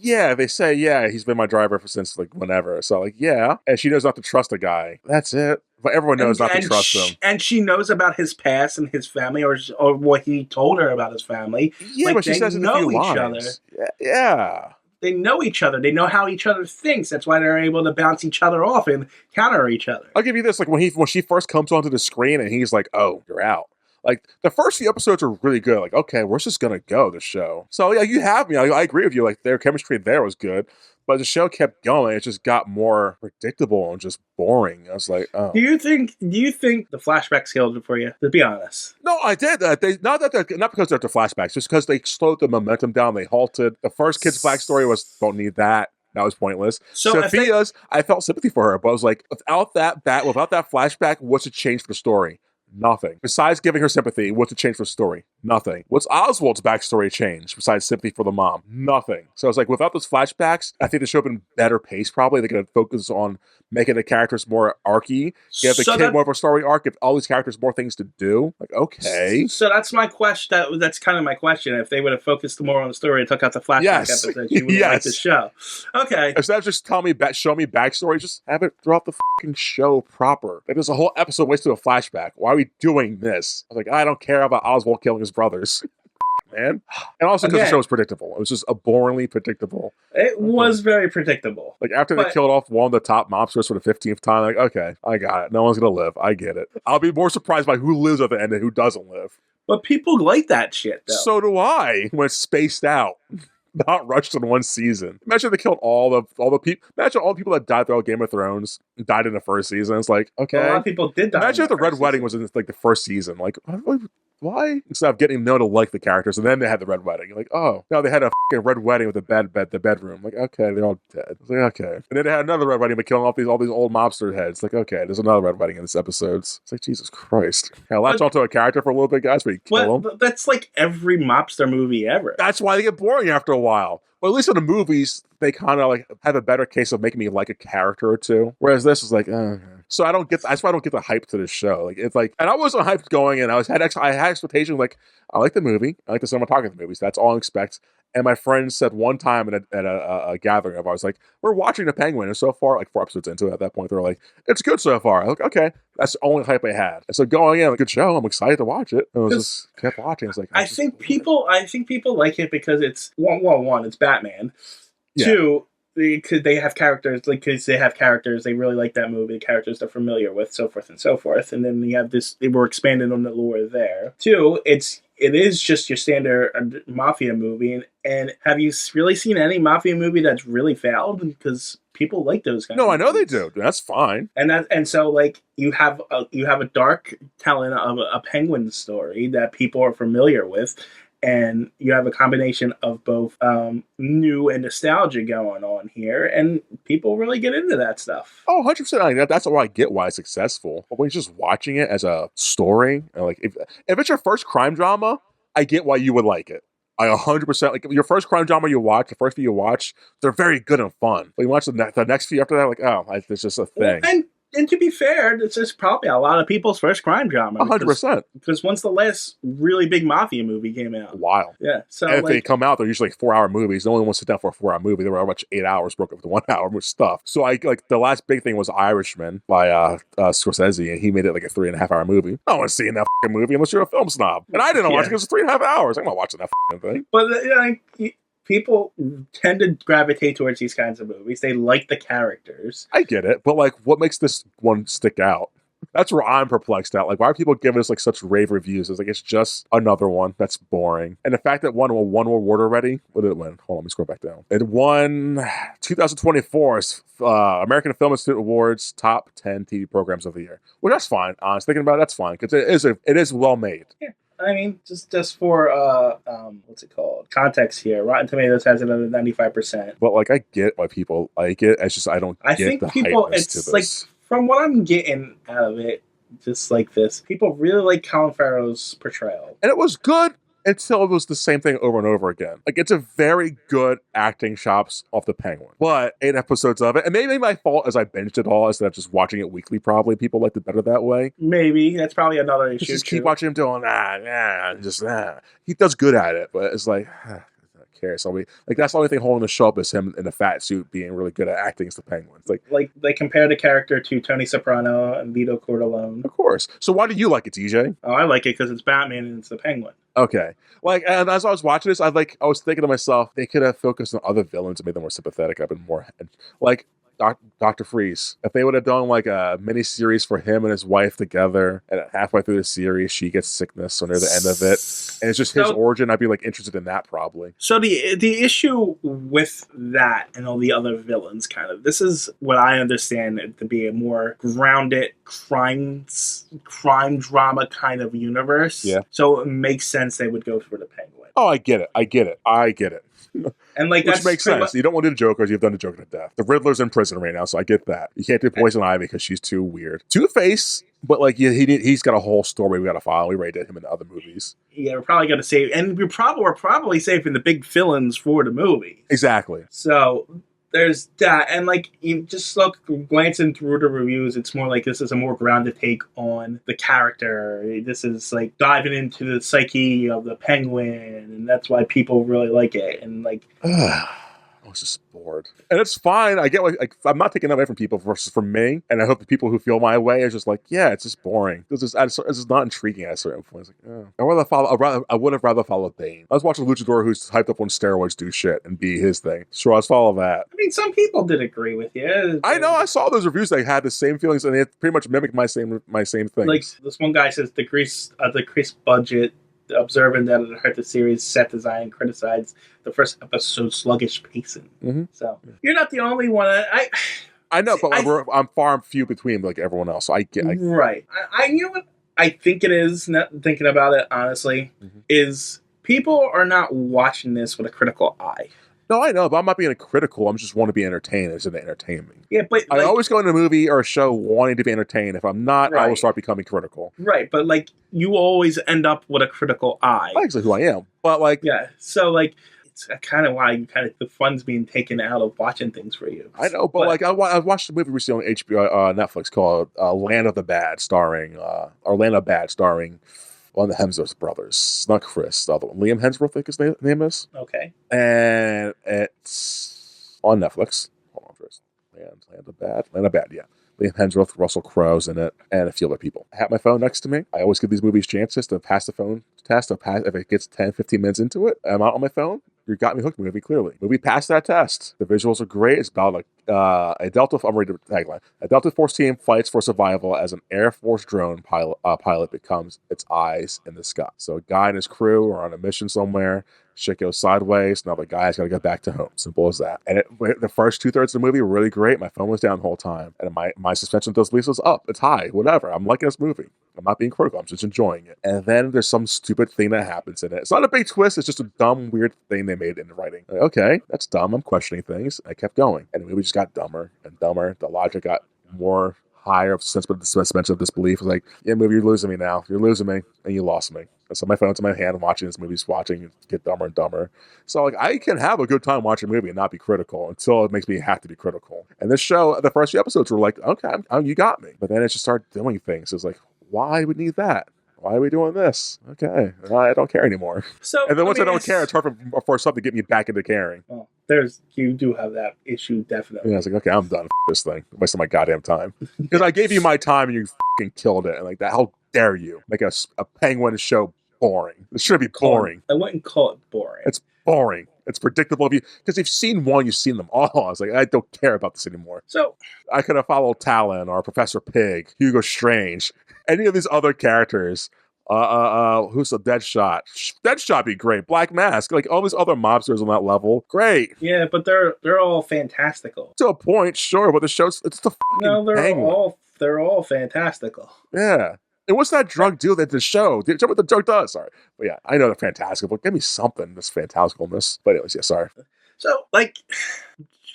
Yeah, they say, he's been my driver since, like, whenever. So, like, yeah. And she knows not to trust a guy. That's it. But everyone knows not to trust him. And she knows about his past and his family, or what he told her about his family. Yeah, but she says it in a few lines. Yeah. They know each other. They know how each other thinks. That's why they're able to bounce each other off and counter each other. I'll give you this. Like, when she first comes onto the screen and he's like, oh, you're out. Like, the first few episodes are really good. Like, okay, where's this gonna go, this show? So, yeah, you have me. I agree with you. Like, their chemistry there was good. But the show kept going. It just got more predictable and just boring. I was like, oh. Do you think the flashbacks killed it for you? To be honest. No, I did. Not because they're the flashbacks, just because they slowed the momentum down. They halted. The first kid's backstory was, don't need that. That was pointless. So Sophia's, I felt sympathy for her, but I was like, without that flashback, what's it change for the story? Nothing. Besides giving her sympathy, what's it change for the story? Nothing. What's Oswald's backstory change besides sympathy for the mom? Nothing. So it's like, without those flashbacks, I think the show would have been better paced probably. They could have focused on making the characters more arcy, give the kid more of a story arc, give all these characters more things to do. Like, okay. So that's my question. That's kind of my question. If they would have focused more on the story and took out the flashback episodes, you would have liked the show. Okay. Instead of just show me backstory, just have it throughout the fucking show proper. Like, there's a whole episode wasted with a flashback. Why are we doing this? I was like, I don't care about Oswald killing his brothers. Man. And also because the show was predictable. It was just boringly predictable. It was very predictable. Like, after they killed off one of the top mobsters for the 15th time, like, okay, I got it. No one's going to live. I get it. I'll be more surprised by who lives at the end and who doesn't live. But people like that shit, though. So do I, when it's spaced out. Not rushed in one season. Imagine they killed all the people. Imagine all the people that died throughout Game of Thrones died in the first season. It's like, okay. A lot of people did die. Imagine if the Red Wedding was in like the first season. Like, why? Instead of getting known to like the characters, and then they had the Red Wedding. You're like, oh, no, they had a fucking Red Wedding with the bedroom. Like, okay, they're all dead. It's like, okay. And then they had another Red Wedding by killing off all these old mobster heads. Like, okay, there's another Red Wedding in this episode. It's like, Jesus Christ. Now, latch onto a character for a little bit, guys, where you kill them. That's like every mobster movie ever. That's why they get boring after a while. Well, at least in the movies, they kind of like have a better case of making me like a character or two. Whereas this is like, so that's why I don't get the hype to this show. Like, it's like, and I wasn't hyped going in. I had expectations. Like, I like the movie. I like the cinematography of the movies. That's all I expect. And my friend said one time at a gathering of ours, like, we're watching The Penguin, and so far, like 4 episodes into it, at that point, they were like, it's good so far. I'm like, okay, that's the only hype I had. And so going in, like, good show. I'm excited to watch it. And I was just kept watching. It's like, I think people like it because it's one, it's Batman. Yeah. 2, because they have characters, they really like that movie, the characters they're familiar with, so forth and so forth. And then you have this, they were expanding on the lore there. 2, it is just your standard mafia movie. And have you really seen any mafia movie that's really failed? Because people like those kind of movies. I know they do. That's fine. And so like you have a dark telling of a Penguin story that people are familiar with. and you have a combination of both new and nostalgia going on here, and people really get into that stuff. Oh, 100%. That's why I get why it's successful. But when you're just watching it as a story, and like if it's your first crime drama, I get why you would like it. I 100% like your first crime drama you watch, the first few you watch, they're very good and fun. But you watch the next few after that, like, oh, it's just a thing. Well, and to be fair, this is probably a lot of people's first crime drama. 100%. Because once the last really big mafia movie came out. Wow. Yeah. So and if they come out, they're usually like 4-hour movies. No one wants to sit down for a 4-hour movie. They were much 8 hours broken up into 1 hour with stuff. So I like the last big thing was Irishman by Scorsese, and he made it like a 3.5-hour movie. I don't want to see that movie unless you're a film snob. And I didn't watch it because it's 3.5 hours. I'm not watching that thing. But people tend to gravitate towards these kinds of movies. They like the characters. I get it, but like, what makes this one stick out? That's where I'm perplexed at. Like, why are people giving us like such rave reviews? It's like it's just another one that's boring. And the fact that one award already. What did it win? Hold on, let me scroll back down. It won 2024's American Film Institute Awards top 10 TV programs of the year. Well, that's fine. Honestly, thinking about it, that's fine because it is well made. Yeah. I mean, just for what's it called? Context here. Rotten Tomatoes has it at 95%. But like, I get why people like it. It's just I think the people. It's like from what I'm getting out of it, just like this, people really like Colin Farrell's portrayal, and it was good until it was the same thing over and over again. Like, it's a very good acting shops off the Penguin, but 8 episodes of it, and maybe my fault as I binged it all instead of just watching it weekly. Probably people liked it better that way. Maybe that's probably another issue. Just keep watching him doing he does good at it, but it's like. Cares. So that's the only thing holding the show up is him in a fat suit being really good at acting as the Penguin. It's like they compare the character to Tony Soprano and Vito Corleone. Of course. So why do you like it, TJ? Oh, I like it because it's Batman and it's the Penguin. Okay. Like, and as I was watching this, I was thinking to myself, they could have focused on other villains and made them more sympathetic. I've been more like Dr. Freeze. If they would have done like a mini series for him and his wife together, and halfway through the series she gets sickness or near the end of it, and it's just his origin, I'd be like interested in that probably. So the issue with that and all the other villains, kind of, this is what I understand it to be a more grounded crime drama kind of universe. Yeah. So it makes sense they would go for the Penguin. Oh, I get it. And like, which makes sense. You don't want to do the Joker because you've done the Joker to death. The Riddler's in prison right now, so I get that. You can't do Poison Ivy because she's too weird. Two-Face, but like he's got a whole story we got to follow. We already did him in the other movies. Yeah, we're probably going to save, and we're probably saving the big villains for the movie. Exactly. So there's that, and like, you just glancing through the reviews, it's more like this is a more grounded take on the character. This is like diving into the psyche of the Penguin, and that's why people really like it. And like, I was just bored, and it's fine. I get like I'm not taking that away from people versus from me, and I hope the people who feel my way are just like, yeah, it's just boring. This is not intriguing at a certain point. It's like, oh. I would have rather followed Bane. I was watching a luchador who's hyped up on steroids do shit and be his thing. Sure, let's follow that. I mean, some people did agree with you. I know. I saw those reviews. They had the same feelings, and they pretty much mimicked my same things. Like this one guy says, decreased budget. Observing that it hurt the series' set design and criticized the first episode's sluggish pacing. Mm-hmm. So you're not the only one. I know, but I'm far and few between like everyone else. So I get right. You know what I think it is. Not thinking about it honestly, is people are not watching this with a critical eye. No, I know, but I'm not being critical. I'm just want to be entertained as in the entertainment. Yeah, but I always go into a movie or a show wanting to be entertained. If I'm not, I will start becoming critical. Right, but like you always end up with a critical eye. That's actually who I am. But like, yeah, so like it's kind of why the fun's being taken out of watching things for you. I know, but like I watched a movie recently on HBO, Netflix called Land of the Bad, starring Orlando Bad, starring one of the Hemsworth brothers. It's not Chris, the other one. Liam Hemsworth, I think his name is. Okay. And it's on Netflix. Hold on first. Land of Bad, yeah. Liam Hemsworth, Russell Crowe's in it, and a few other people. I have my phone next to me. I always give these movies chances to pass the phone test. If it gets 10, 15 minutes into it, I'm out on my phone. You got me hooked movie, clearly. Movie passed that test. The visuals are great. It's about like a Delta Force team fights for survival as an Air Force drone pilot becomes its eyes in the sky. So a guy and his crew are on a mission somewhere, Shit goes sideways. Now the guy's got to get back to home. Simple as that. And the first 2/3 of the movie were really great. My phone was down the whole time. And my suspension of disbelief was up. It's high. Whatever. I'm liking this movie. I'm not being critical. I'm just enjoying it. And then there's some stupid thing that happens in it. It's not a big twist. It's just a dumb, weird thing they made in the writing. Like, okay, that's dumb. I'm questioning things. I kept going. And the movie just got dumber and dumber. The logic got more higher suspension of disbelief. It was like, yeah, movie, you're losing me now. You're losing me. And you lost me. And so my phone's in my hand, I'm watching this movie, watching it get dumber and dumber. So like I can have a good time watching a movie and not be critical until it makes me have to be critical. And this show, the first few episodes were like, okay, you got me. But then it just started doing things. It was like, why would we need that? Why are we doing this? Okay, I don't care anymore. So, and then once I don't care, it's hard for something to get me back into caring. Well, you do have that issue, definitely. Yeah, I was like, okay, I'm done with this thing. Wasting my goddamn time. Because I gave you my time and you fucking killed it. And like that, how dare you make a Penguin show boring? It should be boring. I wouldn't call it boring. It's boring. It's predictable of you because if you've seen one, you've seen them all. I was like, I don't care about this anymore. So I could have followed Talon or Professor Pig, Hugo Strange, any of these other characters. Who's a Deadshot? Deadshot be great. Black Mask, like all these other mobsters on that level, great. Yeah, but they're all fantastical to a point, sure. But the show's it's the fucking they're all fantastical. Yeah. And what's that drug do that the show? Tell me what the drug does. Sorry. But yeah, I know they're fantastical. Give me something that's fantasticalness. But anyways, yeah, sorry. So, like,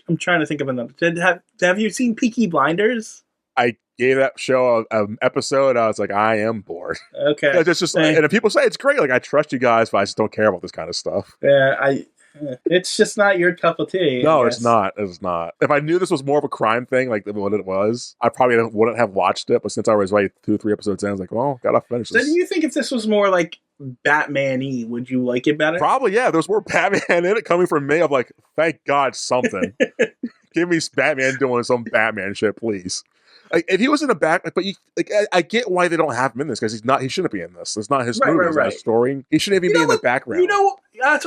I'm trying to think of another. Have you seen Peaky Blinders? I gave that show an episode. I was like, I am bored. Okay. And if people say it's great, like, I trust you guys, but I just don't care about this kind of stuff. Yeah, it's just not your cup of tea. No, it's not. It's not. If I knew this was more of a crime thing, like what it was, I probably wouldn't have watched it. But since I was like 2 or 3 episodes in, I was like, well, gotta finish this. So do you think if this was more like Batman-y, would you like it better? Probably, yeah. There's more Batman in it coming from me. I'm like, thank God, something. Give me Batman doing some Batman shit, please. Like, if he was in the back, but I get why they don't have him in this because he shouldn't be in this. It's not his movie. It's not his story. He shouldn't even be in the background. You know, that's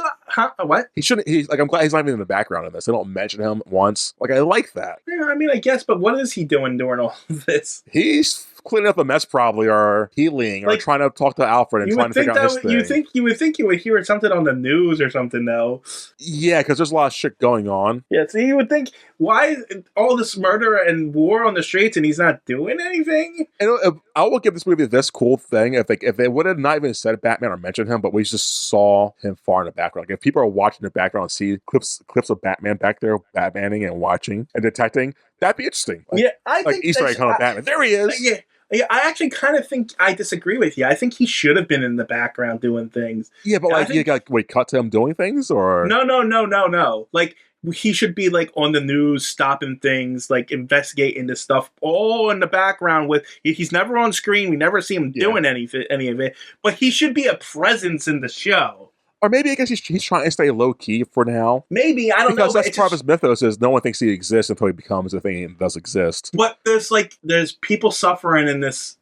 what? He shouldn't. I'm glad he's not even in the background in this. They don't mention him once. Like, I like that. Yeah, I mean, I guess, but what is he doing during all of this? He's cleaning up a mess, probably, or healing, or trying to talk to Alfred and trying to figure out his thing. You would think you would hear something on the news or something, though. Yeah, because there's a lot of shit going on. Yeah, so you would think, why all this murder and war on the streets and he's not doing anything? And I will give this movie this cool thing. If they would have not even said Batman or mentioned him, but we just saw him far in the background. Like, if people are watching the background and see clips of Batman back there, Batmaning and watching and detecting, that'd be interesting. Like, yeah, I think Easter egg kind of Batman. There he is. Yeah, I actually kind of think I disagree with you. I think he should have been in the background doing things. Yeah, but you got cut to him doing things, or no. Like, he should be like on the news, stopping things, like investigating this stuff, all in the background. He's never on screen. We never see him doing any of it. But he should be a presence in the show. Or maybe I guess he's trying to stay low key for now. Maybe, I don't know. Because that's part of his mythos is no one thinks he exists until he becomes a thing and does exist. But there's people suffering in this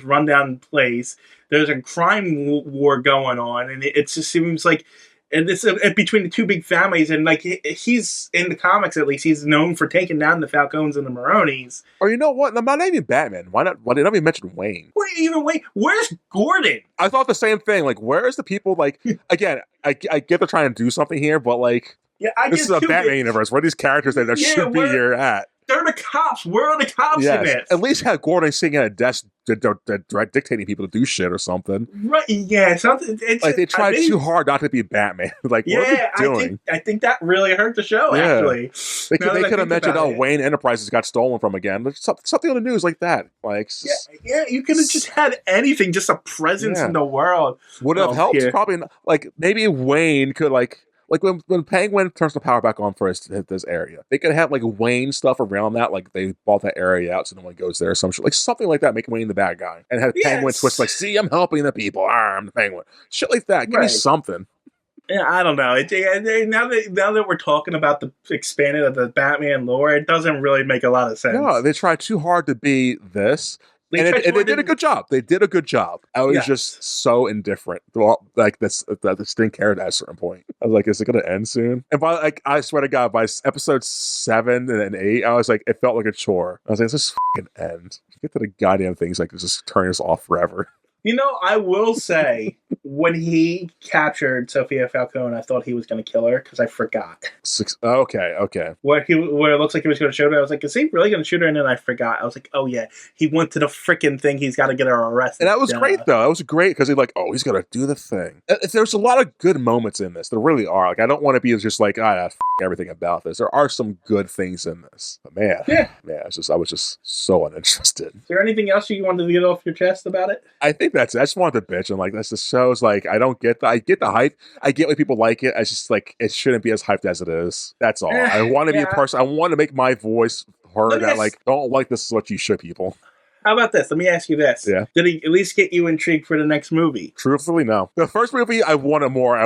rundown place. There's a crime war going on, and it just seems like, and this between the two big families, and like he's in the comics at least, he's known for taking down the Falcones and the Maronis. Or you know what? I'm not even Batman. Why not? Why did I even mention Wayne? Even Wayne? Where's Gordon? I thought the same thing. Like, where's the people? Like, again, I get they're trying to do something here, but like, this is a Batman universe. Where are these characters that should be here at? They're the cops. Where are the cops in it? At least have Gordon sitting at a desk dictating people to do shit or something. Right, yeah. Like, they tried too hard not to be Batman. Like, what are they doing? I think that really hurt the show, actually. They could have mentioned, Wayne Enterprises got stolen from again. Something on the news like that. Like, you could have just had anything, just a presence in the world. Would have helped. Probably not. Like, maybe Wayne could, like when Penguin turns the power back on for this area, they could have like Wayne stuff around that, like they bought that area out so no one goes there, some shit, like something like that, make Wayne the bad guy, and have Penguin twist like, see, I'm helping the people, I'm the Penguin, shit like that. Give me something. Yeah, I don't know. Now that we're talking about the expanding of the Batman lore, it doesn't really make a lot of sense. No, they tried too hard to be this. They did a good job. They did a good job. I was just so indifferent. Like this didn't care at a certain point. I was like, is it going to end soon? And I swear to God, by episode 7 and 8, I was like, it felt like a chore. I was like, this fucking end. Get to the goddamn things like just turn us off forever. You know, I will say when he captured Sophia Falcone, I thought he was going to kill her because I forgot. Okay. Where it looks like he was going to shoot her, I was like, is he really going to shoot her? And then I forgot. I was like, oh yeah, he went to the freaking thing. He's got to get her arrested. And that was great though. That was great because he's going to do the thing. There's a lot of good moments in this. There really are. Like I don't want to be just like everything about this. There are some good things in this. But man, I was just so uninterested. Is there anything else you wanted to get off your chest about it? I think that's it. I just wanted to bitch and like this shows like I get the hype. I get why people like it. I just like it shouldn't be as hyped as it is. That's all. I want to be a person. I want to make my voice heard. That like don't like this is what you should people. How about this? Let me ask you this. Yeah. Did he at least get you intrigued for the next movie? Truthfully, no. The first movie, I wanted more.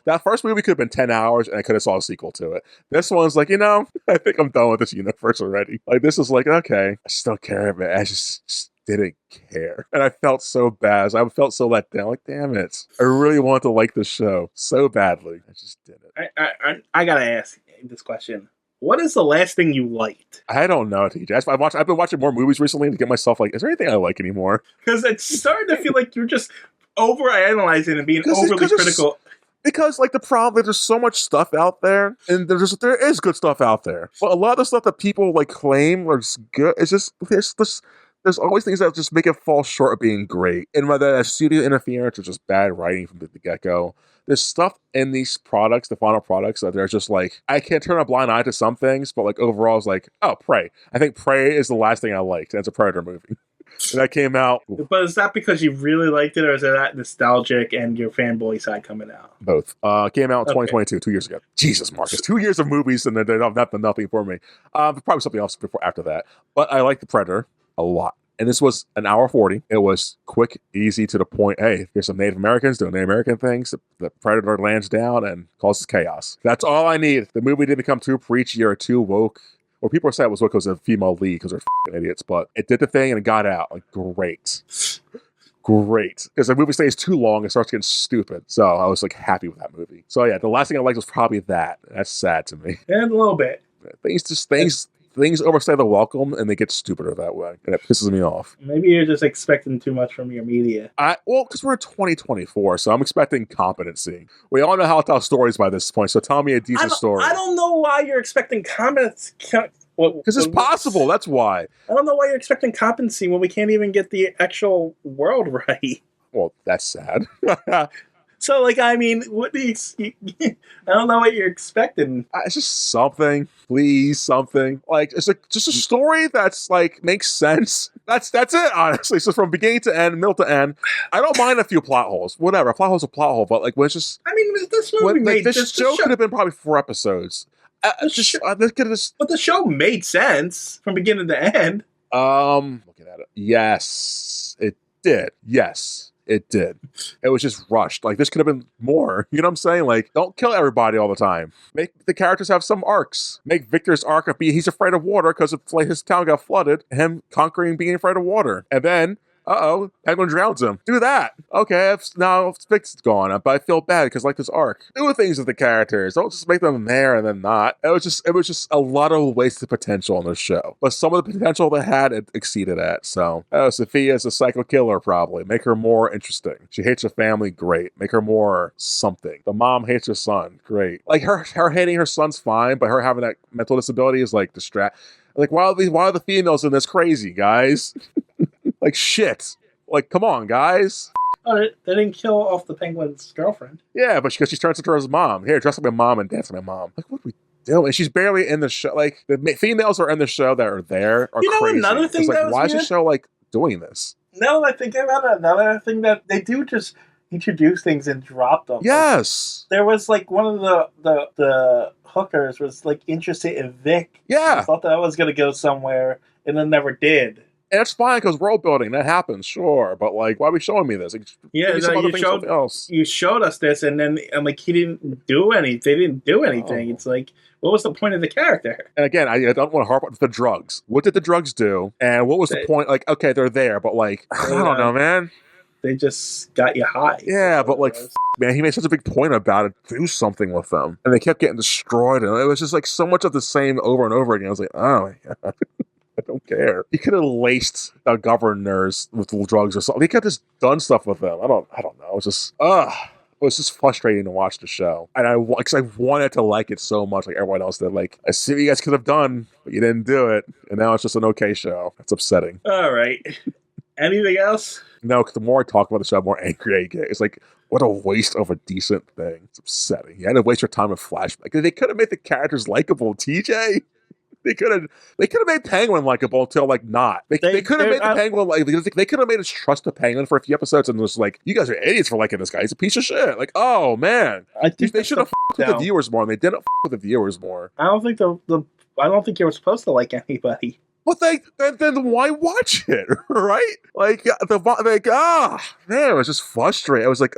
That first movie could have been 10 hours and I could have saw a sequel to it. This one's like, I think I'm done with this universe already. Like, this is like, okay, I just don't care, man. I just didn't care. And I felt so bad. I felt so let down. Like, damn it. I really wanted to like this show so badly. I just didn't. I gotta ask this question. What is the last thing you liked? I don't know, TJ. I've been watching more movies recently to get myself like, is there anything I like anymore? Because it's starting to feel like you're just overanalyzing and being overly critical. Because like the problem, there's so much stuff out there, and there is good stuff out there. But a lot of the stuff that people like claim is good, it's just there's always things that just make it fall short of being great. And whether that's studio interference or just bad writing from the get-go, there's stuff in these products, the final products, that they're just like, I can't turn a blind eye to some things, but like overall, it's like, oh, Prey. I think Prey is the last thing I liked. And it's a Predator movie. And that came out. But is that because you really liked it, or is it that nostalgic and your fanboy side coming out? Both. Came out in 2022, 2 years ago. Jesus, Marcus. 2 years of movies and they're nothing for me. Probably something else after that. But I like The Predator a lot. And this was an hour 40. It was quick, easy, to the point. Hey, here's some Native Americans doing Native American things. The Predator lands down and causes chaos. That's all I need. The movie didn't become too preachy or too woke. Or people say it was woke because of female lead because they're f***ing idiots. But it did the thing and it got out. Like, great. Because the movie stays too long, it starts getting stupid. So I was like happy with that movie. So yeah, the last thing I liked was probably that. That's sad to me. And a little bit. Things overstay the welcome and they get stupider that way. And it pisses me off. Maybe you're just expecting too much from your media. Because we're in 2024, so I'm expecting competency. We all know how to tell stories by this point, so tell me a decent story. I don't know why you're expecting competency. Because it's possible, that's why. I don't know why you're expecting competency when we can't even get the actual world right. Well, that's sad. So, like, I mean, I don't know what you're expecting. It's just something, please, something. Like, it's like just a story that's like makes sense. That's it, honestly. So from beginning to end, middle to end, I don't mind a few plot holes. Whatever, a plot hole's a plot hole. But like, when it's just, I mean, this movie this show could have been probably 4 episodes. But the show made sense from beginning to end. Looking at it, yes, it did. Yes. It did. It was just rushed. Like, this could have been more. You know what I'm saying? Like, don't kill everybody all the time. Make the characters have some arcs. Make Victor's arc he's afraid of water because like his town got flooded. Him conquering being afraid of water. And then, Penguin drowns him. Do that. Okay, now Vic's gone. But I feel bad because like this arc. Do things with the characters. Don't just make them there and then not. It was just a lot of wasted potential on this show. But some of the potential they had, it exceeded at. So, Sophia's a psycho killer, probably. Make her more interesting. She hates her family, great. Make her more something. The mom hates her son, great. Like, her hating her son's fine, but her having that mental disability is like like, why are the females in this crazy, guys? Like, shit. Like, come on, guys. Oh, they didn't kill off the penguin's girlfriend. Yeah, but because she turns into her mom. Here, dress like my mom and dance like my mom. Like, what are we doing? And she's barely in the show. Like, the females are in the show that are there are crazy. Another thing like, why is the show, like, doing this? No, I think about it. Another thing that they do just introduce things and drop them. Yes. Like, there was, like, one of the hookers was, like, interested in Vic. Yeah. I thought that was going to go somewhere, and then never did. And it's fine because world building, that happens, sure. But like, why are we showing me this? Like, you showed us this, and then like he didn't do anything. They didn't do anything. It's like, what was the point of the character? And again, I don't want to harp on the drugs. What did the drugs do? And what was the point? Like, okay, they're there, but like, I don't know, man. They just got you high. Yeah, but like, man, he made such a big point about it. Do something with them, and they kept getting destroyed, and it was just like so much of the same over and over again. I was like, oh my god. don't care. He could have laced governors with drugs or something. He could have just done stuff with them. I don't know. It's just, it was just frustrating to watch the show. And because I wanted to like it so much, like everyone else did. Like, I see what you guys could have done, but you didn't do it. And now it's just an okay show. It's upsetting. All right. Anything else? No, because the more I talk about the show, the more angry I get. It's like, what a waste of a decent thing. It's upsetting. You had to waste your time with flashback. They could have made the characters likable, TJ. They could have made Penguin likable until like not. They could have made the Penguin like they could have made us trust the Penguin for a few episodes and was like, you guys are idiots for liking this guy. He's a piece of shit. Like, oh man, I think they should have f***ed with the viewers more, and they didn't f*** with the viewers more. I don't think I don't think you were supposed to like anybody. Well, then why watch it, right? Like, man, it was just frustrating. I was like,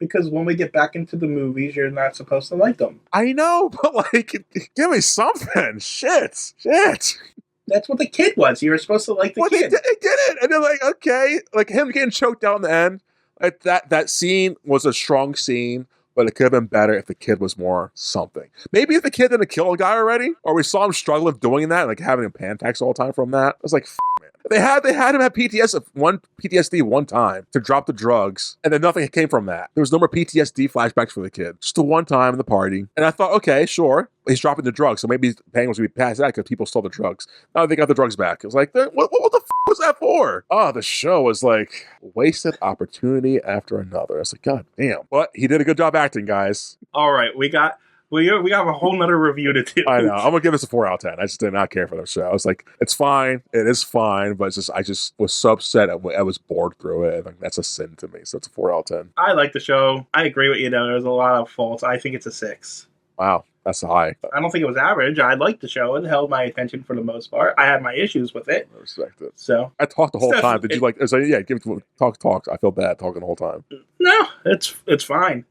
Because when we get back into the movies, you're not supposed to like them. I know, but like, give me something. Shit. That's what the kid was. You were supposed to like the kid. They did it, and they're like, okay, like him getting choked out in the end. Like that scene was a strong scene. But it could have been better if the kid was more something. Maybe if the kid didn't kill a guy already, or we saw him struggle with doing that, like having panic all the time from that. I was like, man. They had him have PTSD one time to drop the drugs, and then nothing came from that. There was no more PTSD flashbacks for the kid. Just the one time in the party. And I thought, okay, sure, he's dropping the drugs, so maybe Penguin's gonna be past that because people stole the drugs. Now they got the drugs back. It was like, what the f*** was that for? Oh, the show was like wasted opportunity after another. I was like, God damn. But he did a good job acting, guys. All right, we got a whole nother review to do. I know. I'm gonna give this a 4 out of 10. I just did not care for the show. I was like, it's fine. It is fine, but I just was so upset. I was bored through it. Like, that's a sin to me. So it's a 4 out of 10. I like the show. I agree with you though. There's a lot of faults. I think it's a 6. Wow. That's high. I don't think it was average. I liked the show. It held my attention for the most part. I had my issues with it. I respect it. So I talked the whole time. Did you like? So yeah, give it talk. I feel bad talking the whole time. No, it's fine.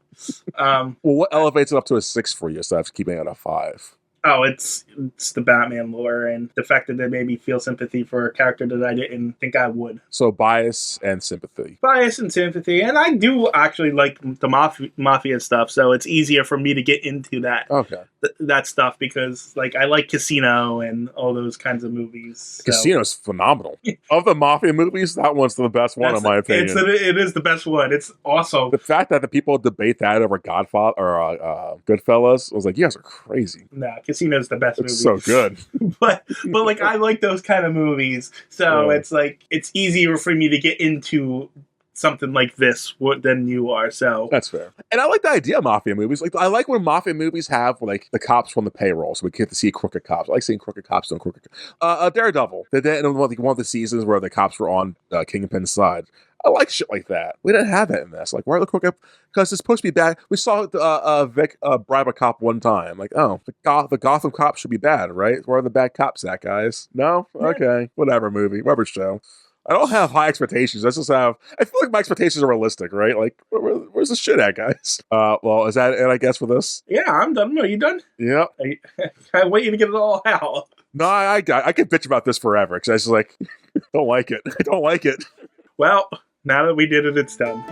Well, what elevates it up to a 6 for you? So I have to keep it at a 5. Oh, it's the Batman lore and the fact that they made me feel sympathy for a character that I didn't think I would. So bias and sympathy. Bias and sympathy. And I do actually like the mafia stuff, so it's easier for me to get into that. Okay. That stuff because like I like Casino and all those kinds of movies. Casino's phenomenal. Of the mafia movies, that one's the best one in my opinion. It is the best one. It's awesome. The fact that the people debate that over Godfather or Goodfellas, I was like, you guys are crazy. No, Casino's the best movie. It's so good. but like I like those kind of movies, so it's like it's easier for me to get into something like this than you are. So that's fair. And I like the idea of mafia movies. Like I like when mafia movies have like the cops from the payroll, so we get to see crooked cops. I like seeing crooked cops doing crooked. Daredevil. They did in one of the seasons where the cops were on Kingpin's side. I like shit like that. We didn't have that in this. Like, why are the crooked? Because it's supposed to be bad. We saw Vic bribe a cop one time. Like, oh, the Gotham cops should be bad, right? Where are the bad cops at, guys? No? Okay. Whatever movie. Whatever show. I don't have high expectations. I feel like my expectations are realistic, right? Like, where's the shit at, guys? Well, is that it, I guess, for this? Yeah, I'm done. Are you done? Yeah. I'm waiting to get it all out. No, I could bitch about this forever, because I was like, don't like it. I don't like it. Well, now that we did it, it's done.